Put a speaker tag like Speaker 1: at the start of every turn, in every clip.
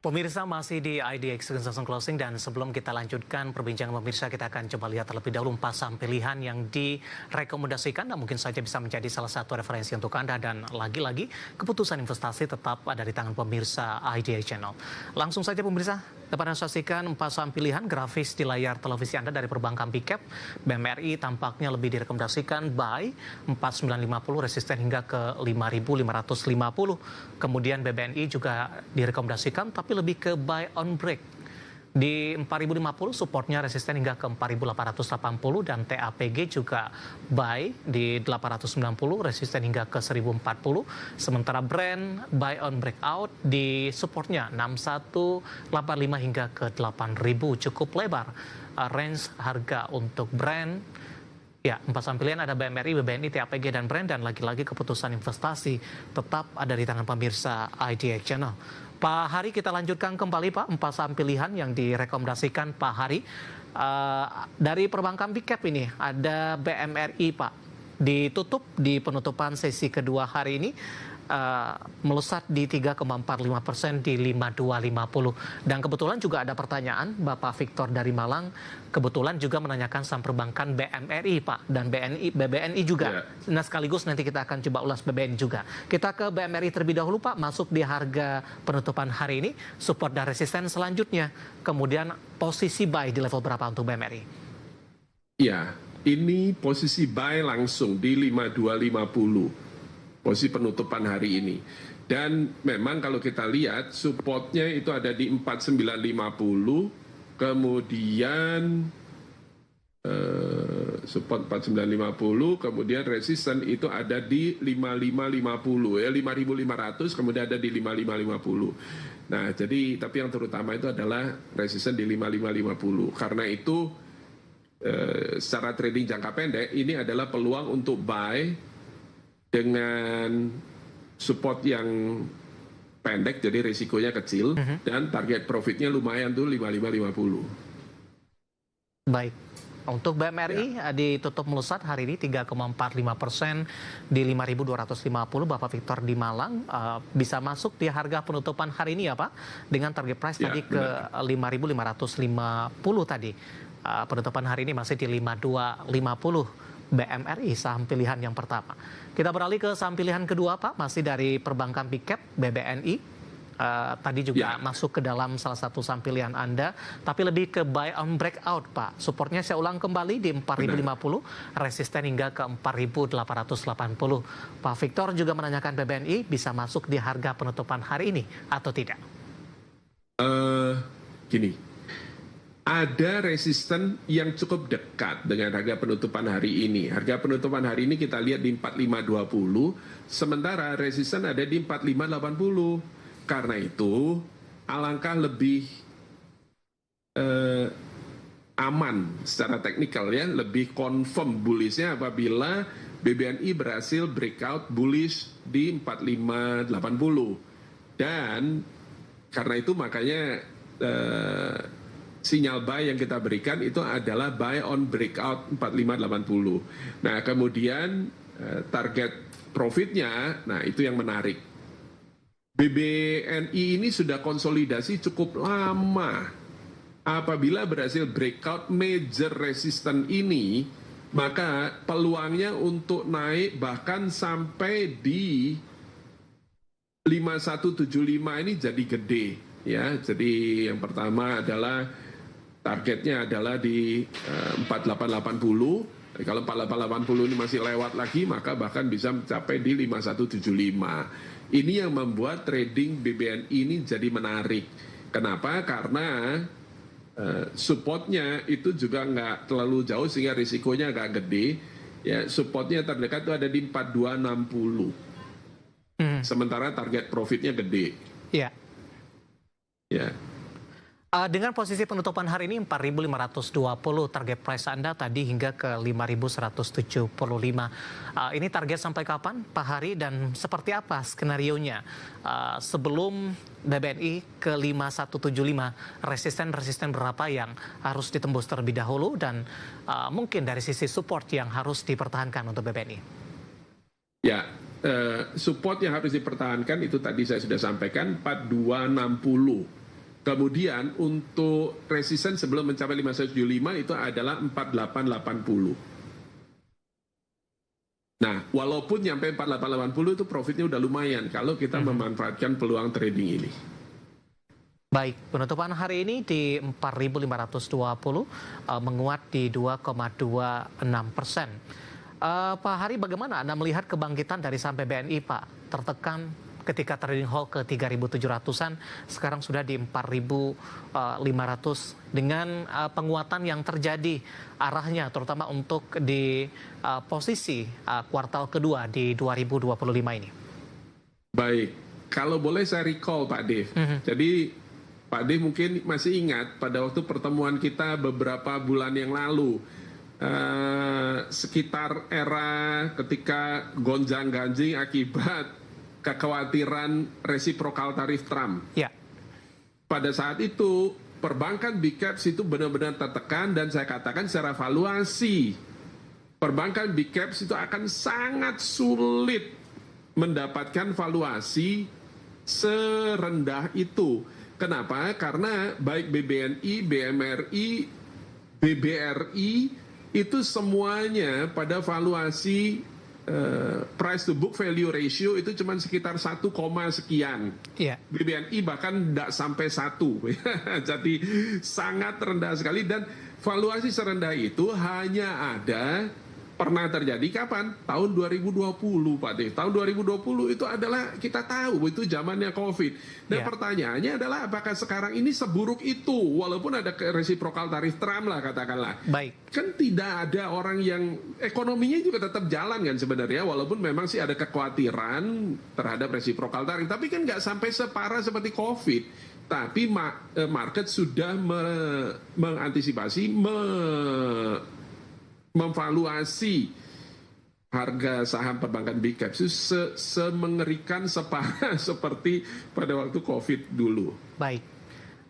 Speaker 1: Pemirsa masih di IDX Transaction Closing dan sebelum kita lanjutkan perbincangan pemirsa kita akan coba lihat terlebih dahulu 4 saham pilihan yang direkomendasikan dan mungkin saja bisa menjadi salah satu referensi untuk Anda dan lagi-lagi keputusan investasi tetap ada di tangan pemirsa IDX Channel. Langsung saja pemirsa, dapat Anda saksikan 4 saham pilihan grafis di layar televisi Anda dari perbankan Big Cap. BMRI tampaknya lebih direkomendasikan buy 4950 resisten hingga ke 5550. Kemudian BBNI juga direkomendasikan tapi lebih ke buy on break di 4050, supportnya resisten hingga ke 4880 dan TAPG juga buy di 890 resisten hingga ke 1040. Sementara Brand buy on breakout di supportnya 6185 hingga ke 8000, cukup lebar range harga untuk Brand. Ya, 4 saham pilihan ada BMRI, BBNI, TAPG, dan Brand, dan lagi-lagi keputusan investasi tetap ada di tangan pemirsa IDX Channel. Pak Hari, kita lanjutkan kembali Pak, 4 saham pilihan yang direkomendasikan Pak Hari. Dari perbankan Big Cap ini ada BMRI Pak, ditutup di penutupan sesi kedua hari ini. Melesat di 3,45% di 5250. Dan kebetulan juga ada pertanyaan Bapak Victor dari Malang, kebetulan juga menanyakan saham perbankan BMRI Pak dan BBNI juga. Nah sekaligus nanti kita akan coba ulas BBNI juga. Kita ke BMRI terlebih dahulu Pak, masuk di harga penutupan hari ini, support dan resisten selanjutnya. Kemudian posisi buy di level berapa untuk BMRI?
Speaker 2: Ya, ini posisi buy langsung di 5250. Posisi penutupan hari ini. Dan memang kalau kita lihat supportnya itu ada di 4950, kemudian support 4950, kemudian resisten itu ada di 5550 ya, 5500, kemudian ada di 5550. Nah, jadi tapi yang terutama itu adalah resisten di 5550. Karena itu secara trading jangka pendek ini adalah peluang untuk buy dengan support yang pendek, jadi risikonya kecil, dan target profitnya lumayan tuh 5550.
Speaker 1: Baik, untuk BMRI ditutup melesat hari ini 3,45% di 5250. Bapak Victor di Malang bisa masuk di harga penutupan hari ini ya Pak, dengan target price tadi ke 5550 tadi. Penutupan hari ini masih di 5250. BMRI saham pilihan yang pertama. Kita beralih ke saham pilihan kedua Pak, masih dari perbankan Big Cap, BBNI. Tadi juga masuk ke dalam salah satu saham pilihan Anda, tapi lebih ke buy on breakout Pak. Supportnya saya ulang kembali di 4050, resisten hingga ke 4880. Pak Victor juga menanyakan BBNI bisa masuk di harga penutupan hari ini atau tidak?
Speaker 2: Gini, ada resisten yang cukup dekat dengan harga penutupan hari ini. Harga penutupan hari ini kita lihat di 4520, sementara resisten ada di 4580. Karena itu alangkah lebih aman secara teknikal ya, lebih confirm bullishnya apabila BBNI berhasil breakout bullish di 4580. Dan karena itu makanya sinyal buy yang kita berikan itu adalah buy on breakout 4580. Nah, kemudian target profitnya, nah itu yang menarik. BBNI ini sudah konsolidasi cukup lama. Apabila berhasil breakout major resistance ini, maka peluangnya untuk naik bahkan sampai di 5175 ini jadi gede. Ya, jadi yang pertama adalah targetnya adalah di 4880. Kalau 4880 ini masih lewat lagi, maka bahkan bisa mencapai di 5175. Ini yang membuat trading BBNI ini jadi menarik. Kenapa? Karena supportnya itu juga nggak terlalu jauh sehingga risikonya agak gede. Ya, supportnya terdekat itu ada di 4260. Sementara target profitnya gede.
Speaker 1: Iya.
Speaker 2: Ya.
Speaker 1: Dengan posisi penutupan hari ini 4.520, target price Anda tadi hingga ke 5.175. Ini target sampai kapan Pak Hari dan seperti apa skenarionya sebelum BBNI ke 5175, resisten berapa yang harus ditembus terlebih dahulu dan mungkin dari sisi support yang harus dipertahankan untuk BBNI?
Speaker 2: Ya, support yang harus dipertahankan itu tadi saya sudah sampaikan 4260. Kemudian untuk resisten sebelum mencapai 5175 itu adalah 4880. Nah, walaupun nyampe 4880 itu profitnya udah lumayan kalau kita memanfaatkan peluang trading ini.
Speaker 1: Baik, penutupan hari ini di 4.520 menguat di 2,26%. Pak Hari, bagaimana Anda melihat kebangkitan dari saham BNI, Pak? Tertekan ketika trading halt ke 3.700-an, sekarang sudah di 4.500 dengan penguatan yang terjadi arahnya, terutama untuk di posisi kuartal kedua di 2025 ini.
Speaker 2: Baik, kalau boleh saya recall Pak Dev. Jadi Pak Dev mungkin masih ingat pada waktu pertemuan kita beberapa bulan yang lalu, sekitar era ketika gonjang-ganjing akibat kekhawatiran resiprokal tarif Trump.
Speaker 1: Ya.
Speaker 2: Pada saat itu perbankan big caps itu benar-benar tertekan dan saya katakan secara valuasi perbankan big caps itu akan sangat sulit mendapatkan valuasi serendah itu. Kenapa? Karena baik BBNI, BMRI, BBRI itu semuanya pada valuasi price to book value ratio itu cuma sekitar 1, sekian.
Speaker 1: Yeah.
Speaker 2: BBNI bahkan tidak sampai 1. Jadi sangat rendah sekali dan valuasi serendah itu hanya ada pernah terjadi kapan? Tahun 2020 Pak Dev. Tahun 2020 itu adalah kita tahu itu zamannya COVID. Dan pertanyaannya adalah apakah sekarang ini seburuk itu walaupun ada resiprokal tarif Trump lah katakanlah.
Speaker 1: Baik.
Speaker 2: Kan tidak ada orang yang ekonominya juga tetap jalan kan sebenarnya walaupun memang sih ada kekhawatiran terhadap resiprokal tarif tapi kan nggak sampai separah seperti COVID. Tapi market sudah mengantisipasi memvaluasi harga saham perbankan big caps itu semengerikan separah seperti pada waktu COVID dulu.
Speaker 1: Baik.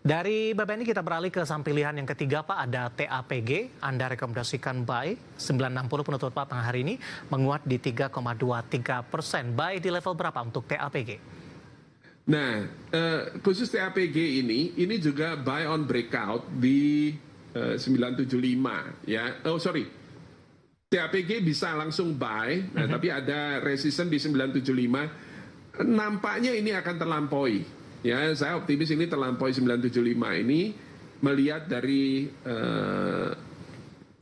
Speaker 1: Dari BBNI kita beralih ke saham pilihan yang ketiga Pak, ada TAPG. Anda rekomendasikan buy 960 penutup Pak hari ini menguat di 3,23%. Buy di level berapa untuk TAPG?
Speaker 2: Nah, khusus TAPG ini juga buy on breakout di 975 ya. Oh sorry. TAPG bisa langsung buy, nah, tapi ada resisten di 975. Nampaknya ini akan terlampaui. Ya, saya optimis ini terlampaui 975 ini melihat dari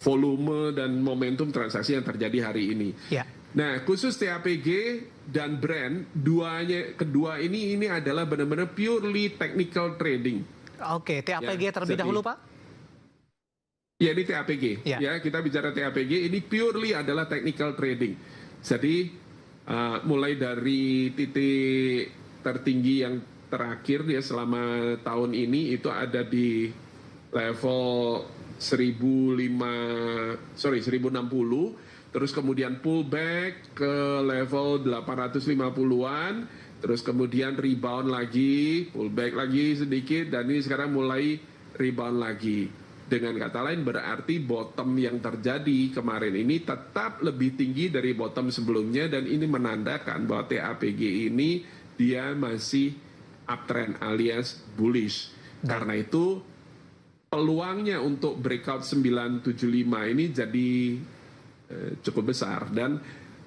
Speaker 2: volume dan momentum transaksi yang terjadi hari ini.
Speaker 1: Ya.
Speaker 2: Nah, khusus TAPG dan brand kedua ini adalah benar-benar purely technical trading.
Speaker 1: Oke, TAPG ya, terlebih dahulu Pak.
Speaker 2: Ya, ini TAPG. Ya, kita bicara TAPG ini purely adalah technical trading. Jadi mulai dari titik tertinggi yang terakhir ya selama tahun ini itu ada di level 1060, terus kemudian pullback ke level 850-an, terus kemudian rebound lagi, pullback lagi sedikit dan ini sekarang mulai rebound lagi. Dengan kata lain berarti bottom yang terjadi kemarin ini tetap lebih tinggi dari bottom sebelumnya dan ini menandakan bahwa TAPG ini dia masih uptrend alias bullish. Karena itu peluangnya untuk breakout 975 ini jadi cukup besar dan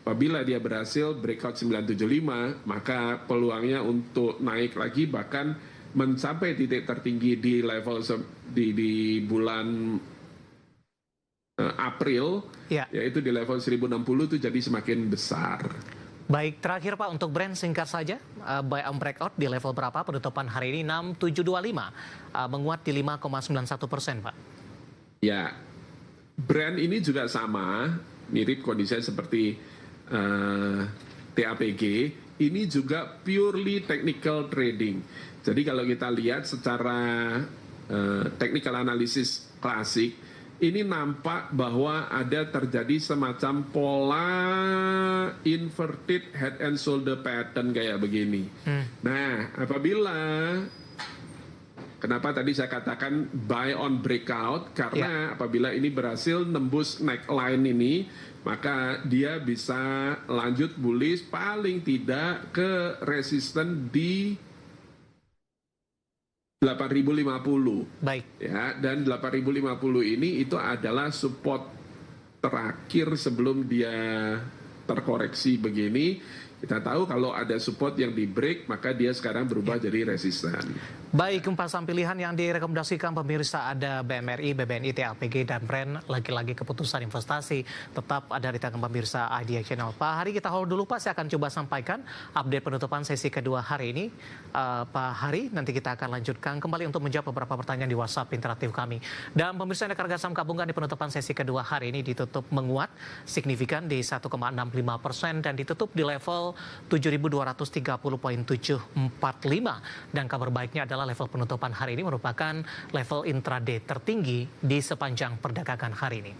Speaker 2: apabila dia berhasil breakout 975 maka peluangnya untuk naik lagi bahkan mencapai titik tertinggi di level di bulan April, yaitu di level 1060 itu jadi semakin besar.
Speaker 1: Baik, terakhir Pak untuk brand singkat saja, buy on breakout di level berapa penutupan hari ini? 6725, menguat di 5,91% Pak.
Speaker 2: Ya, brand ini juga sama, mirip kondisinya seperti TAPG, ini juga purely technical trading. Jadi kalau kita lihat secara technical analysis klasik, ini nampak bahwa ada terjadi semacam pola inverted head and shoulder pattern kayak begini. Nah, kenapa tadi saya katakan buy on breakout? Karena apabila ini berhasil nembus neckline ini, maka dia bisa lanjut bullish paling tidak ke resisten di 8.050.
Speaker 1: Baik.
Speaker 2: Ya, dan 8.050 ini itu adalah support terakhir sebelum dia terkoreksi begini. Kita tahu kalau ada support yang di break, maka dia sekarang berubah jadi resisten.
Speaker 1: Baik, empat saham pilihan yang direkomendasikan pemirsa ada BMRI, BBNI, TLPG, dan BRAND. Lagi-lagi keputusan investasi tetap ada di tangan pemirsa IDX Channel. Pak Hari, kita hold dulu Pak, saya akan coba sampaikan update penutupan sesi kedua hari ini. Pak Hari, nanti kita akan lanjutkan kembali untuk menjawab beberapa pertanyaan di WhatsApp interaktif kami. Dan pemirsa, indeks harga saham gabungan di penutupan sesi kedua hari ini ditutup menguat signifikan di 1,65% dan ditutup di level 7.230,745. Dan kabar baiknya adalah level penutupan hari ini merupakan level intraday tertinggi di sepanjang perdagangan hari ini.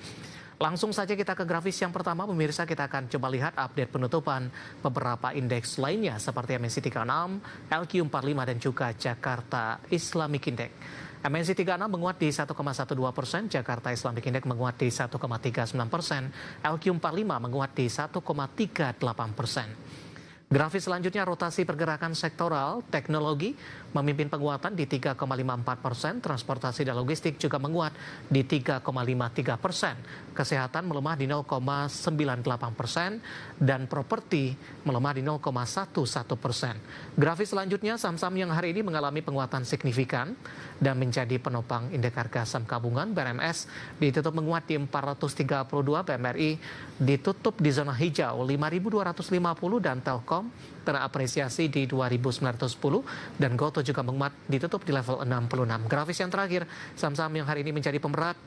Speaker 1: Langsung saja kita ke grafis yang pertama, pemirsa, kita akan coba lihat update penutupan beberapa indeks lainnya seperti MNC 36, LQ45 dan juga Jakarta Islamic Index. MNC 36 menguat di 1,12%, Jakarta Islamic Index menguat di 1,39%, LQ45 menguat di 1,38%. Grafis selanjutnya rotasi pergerakan sektoral, teknologi memimpin penguatan di 3,54%, transportasi dan logistik juga menguat di 3,53%, kesehatan melemah di 0,98%, dan properti melemah di 0,11%. Grafis selanjutnya saham-saham yang hari ini mengalami penguatan signifikan dan menjadi penopang indeks harga saham gabungan. BRMS ditutup menguat di 432, BMRI ditutup di zona hijau 5.250 dan Telkom terapresiasi di 2.910 dan Goto juga menguat ditutup di level 66. Grafis yang terakhir, saham-saham yang hari ini menjadi pemberat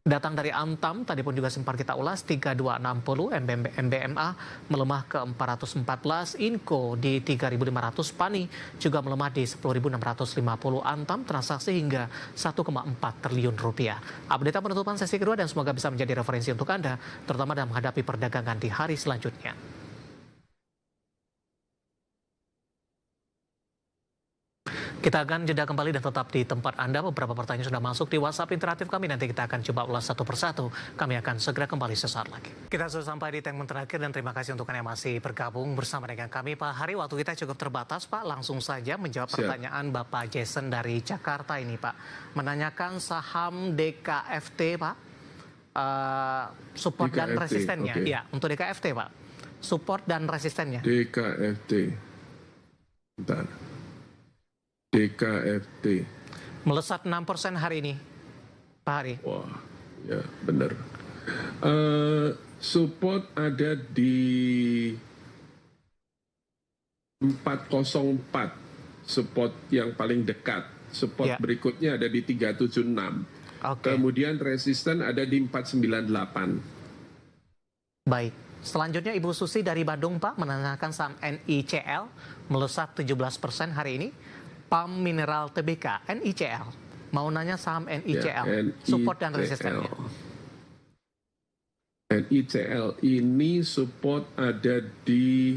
Speaker 1: datang dari Antam, tadi pun juga sempat kita ulas 3260, MBMA melemah ke 414, Inco di 3500, Pani juga melemah di 10.650, Antam transaksi hingga 1,4 triliun rupiah. Update penutupan sesi kedua dan semoga bisa menjadi referensi untuk Anda, terutama dalam menghadapi perdagangan di hari selanjutnya. Kita akan jeda kembali dan tetap di tempat Anda. Beberapa pertanyaan sudah masuk di WhatsApp interaktif kami. Nanti kita akan coba ulas satu persatu. Kami akan segera kembali sesaat lagi. Kita sudah sampai di segmen terakhir dan terima kasih untuk Anda yang masih bergabung bersama dengan kami. Pak Hari, waktu kita cukup terbatas, Pak. Langsung saja menjawab pertanyaan Bapak Jason dari Jakarta ini, Pak. Menanyakan saham DKFT, Pak. Support DKFT, dan resistennya. Okay. Ya, untuk DKFT, Pak. Support dan resistennya.
Speaker 2: DKFT. Bentar. DKFT.
Speaker 1: Melesat 6% hari ini, Pak Hari.
Speaker 2: Wah, ya benar. Support ada di 404, support yang paling dekat. Support berikutnya ada di 376. Okay. Kemudian resisten ada di 498.
Speaker 1: Baik. Selanjutnya Ibu Susi dari Bandung, Pak, menanyakan saham NICL melesat 17% hari ini. PAM Mineral TBK, NICL. Mau nanya saham NICL, support dan resistennya.
Speaker 2: NICL ini support ada di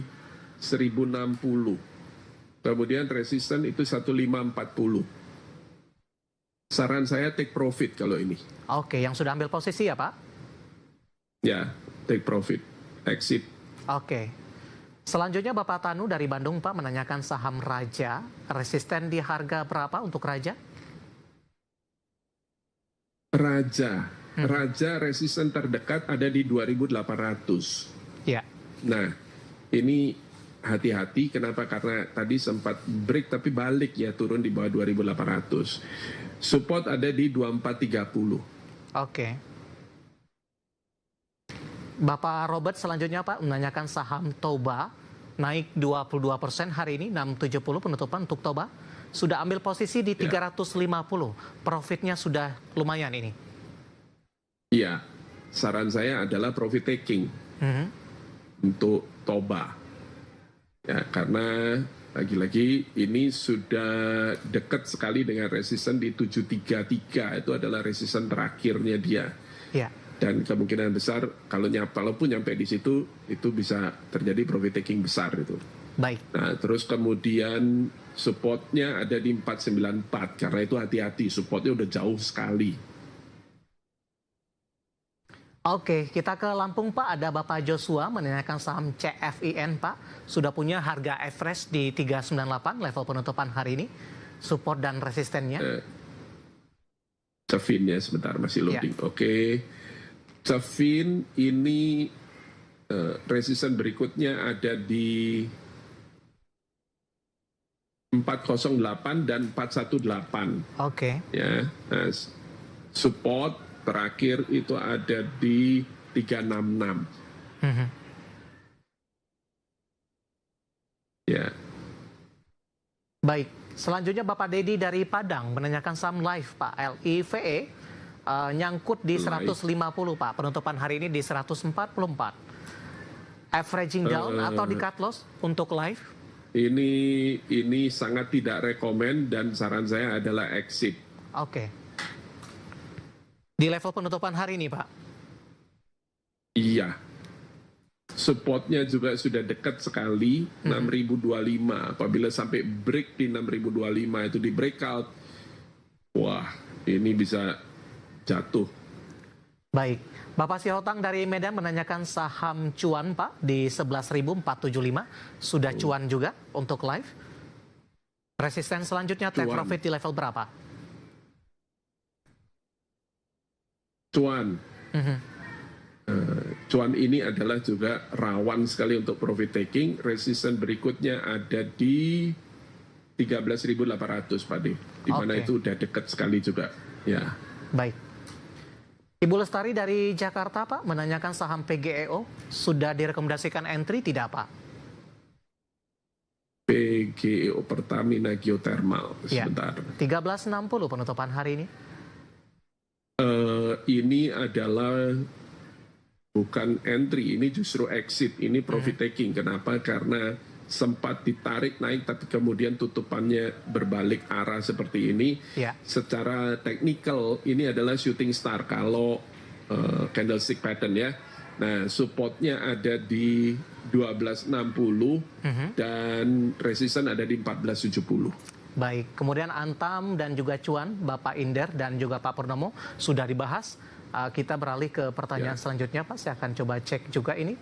Speaker 2: 1060. Kemudian resisten itu 1540. Saran saya take profit kalau ini.
Speaker 1: Oke, yang sudah ambil posisi ya, Pak?
Speaker 2: Ya, take profit, exit.
Speaker 1: Oke. Selanjutnya Bapak Tanu dari Bandung, Pak, menanyakan saham Raja, resisten di harga berapa untuk Raja?
Speaker 2: Raja resisten terdekat ada di 2.800.
Speaker 1: Ya.
Speaker 2: Nah, ini hati-hati, kenapa? Karena tadi sempat break tapi balik ya, turun di bawah 2.800. Support ada di 2430.
Speaker 1: Oke. Bapak Robert selanjutnya, Pak, menanyakan saham Toba naik 22% hari ini, 670 penutupan untuk Toba. Sudah ambil posisi di 350, profitnya sudah lumayan ini.
Speaker 2: Iya, saran saya adalah profit taking untuk Toba. Ya, karena lagi-lagi ini sudah dekat sekali dengan resisten di 733, itu adalah resisten terakhirnya dia.
Speaker 1: Ya.
Speaker 2: Dan kemungkinan besar kalaupun nyampe di situ itu bisa terjadi profit taking besar itu.
Speaker 1: Baik.
Speaker 2: Nah, terus kemudian supportnya ada di 494, karena itu hati-hati, supportnya udah jauh sekali.
Speaker 1: Oke, kita ke Lampung, Pak. Ada Bapak Joshua menanyakan saham CFIN, Pak. Sudah punya harga average di 398 level penutupan hari ini. support dan resistennya.
Speaker 2: Cevin ya, sebentar masih loading. Oke. Cevin ini resisten berikutnya ada di 408 dan 418.
Speaker 1: Oke.
Speaker 2: Ya. Nah, support terakhir itu ada di 366. Ya.
Speaker 1: Baik, selanjutnya Bapak Dedi dari Padang menanyakan saham Live Pak, LIVE nyangkut di 150 Pak, penutupan hari ini di 144. Averaging down atau di cut loss untuk Live?
Speaker 2: Ini sangat tidak rekomen dan saran saya adalah exit.
Speaker 1: Oke. Di level penutupan hari ini Pak?
Speaker 2: Iya. Supportnya juga sudah dekat sekali, 6.025. Apabila sampai break di 6.025 itu di breakout, wah ini bisa jatuh.
Speaker 1: Baik, Bapak Sihotang dari Medan menanyakan saham cuan Pak di 11.475, sudah cuan juga untuk Live. Resisten selanjutnya take profit di level berapa?
Speaker 2: Cuan. Cuan ini adalah juga rawan sekali untuk profit taking. Resisten berikutnya ada di 13.800 Pak D. Di mana itu udah dekat sekali juga. Ya.
Speaker 1: Baik. Ibu Lestari dari Jakarta Pak menanyakan saham PGEO sudah direkomendasikan entry tidak Pak?
Speaker 2: PGEO Pertamina Geothermal. Sebentar.
Speaker 1: 1360 penutupan hari ini.
Speaker 2: Ini adalah bukan entry, ini justru exit, ini profit taking. Kenapa? Karena sempat ditarik naik tapi kemudian tutupannya berbalik arah seperti ini. Secara teknikal ini adalah shooting star kalau candlestick pattern ya. Nah, supportnya ada di 1260 dan resisten ada di 1470.
Speaker 1: Baik, kemudian Antam dan juga Cuan, Bapak Inder dan juga Pak Purnomo sudah dibahas. Kita beralih ke pertanyaan selanjutnya Pak, saya akan coba cek juga ini.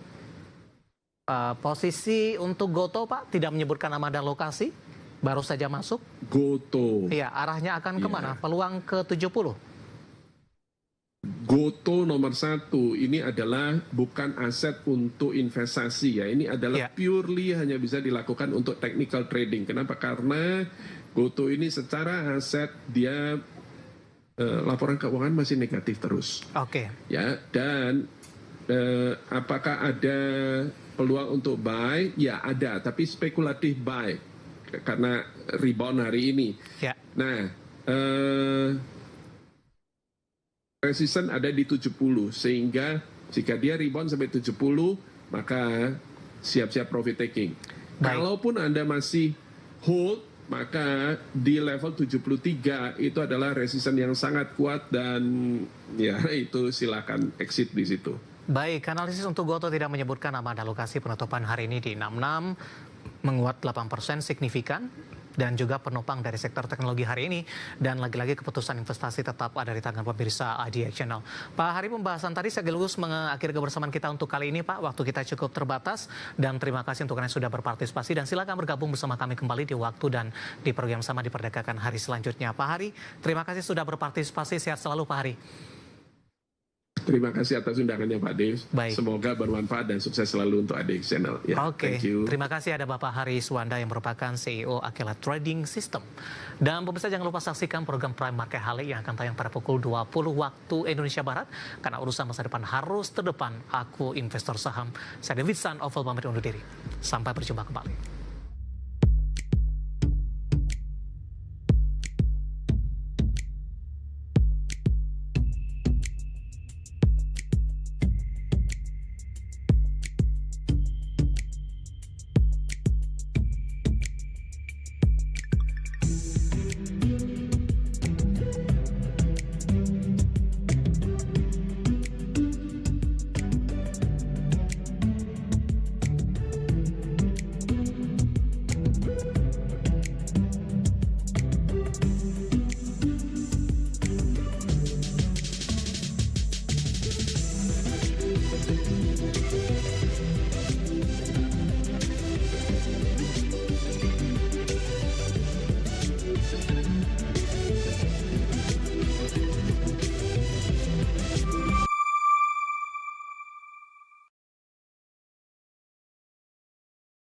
Speaker 1: Posisi untuk Goto Pak, tidak menyebutkan nama dan lokasi, baru saja masuk.
Speaker 2: Goto.
Speaker 1: Iya, arahnya akan kemana? Peluang ke 70?
Speaker 2: Goto nomor 1, ini adalah bukan aset untuk investasi ya, ini adalah purely hanya bisa dilakukan untuk technical trading. Kenapa? Karena Goto ini secara aset dia laporan keuangan masih negatif terus.
Speaker 1: Oke.
Speaker 2: Ya, dan apakah ada peluang untuk buy? Ya ada, tapi spekulatif buy karena rebound hari ini. Nah, resisten ada di 70 sehingga jika dia rebound sampai 70 maka siap-siap profit taking. Kalaupun Anda masih hold maka di level 73 itu adalah resisten yang sangat kuat dan ya itu silakan exit di situ.
Speaker 1: Baik, analisis untuk Goto tidak menyebutkan nama dan lokasi, penutupan hari ini di 66, menguat 8% signifikan, dan juga penopang dari sektor teknologi hari ini. Dan lagi-lagi keputusan investasi tetap ada di tangan pemirsa IDX Channel. Pak Hari, pembahasan tadi sekaligus mengakhiri kebersamaan kita untuk kali ini Pak. Waktu kita cukup terbatas dan terima kasih untuk kalian sudah berpartisipasi dan silakan bergabung bersama kami kembali di waktu dan di program sama di Perdagangan Hari selanjutnya. Pak Hari, terima kasih sudah berpartisipasi. Sehat selalu Pak Hari.
Speaker 2: Terima kasih atas undangannya Pak Dev. Semoga bermanfaat dan sukses selalu untuk IDX Channel.
Speaker 1: Thank you. Terima kasih ada Bapak Hari Suwanda yang merupakan CEO Akela Trading System. Dan pemirsa jangan lupa saksikan program Prime Market Hale yang akan tayang pada pukul 20 waktu Indonesia Barat. Karena urusan masa depan harus terdepan. Aku investor saham. Saya David San, Oval pamit undur diri. Sampai berjumpa kembali.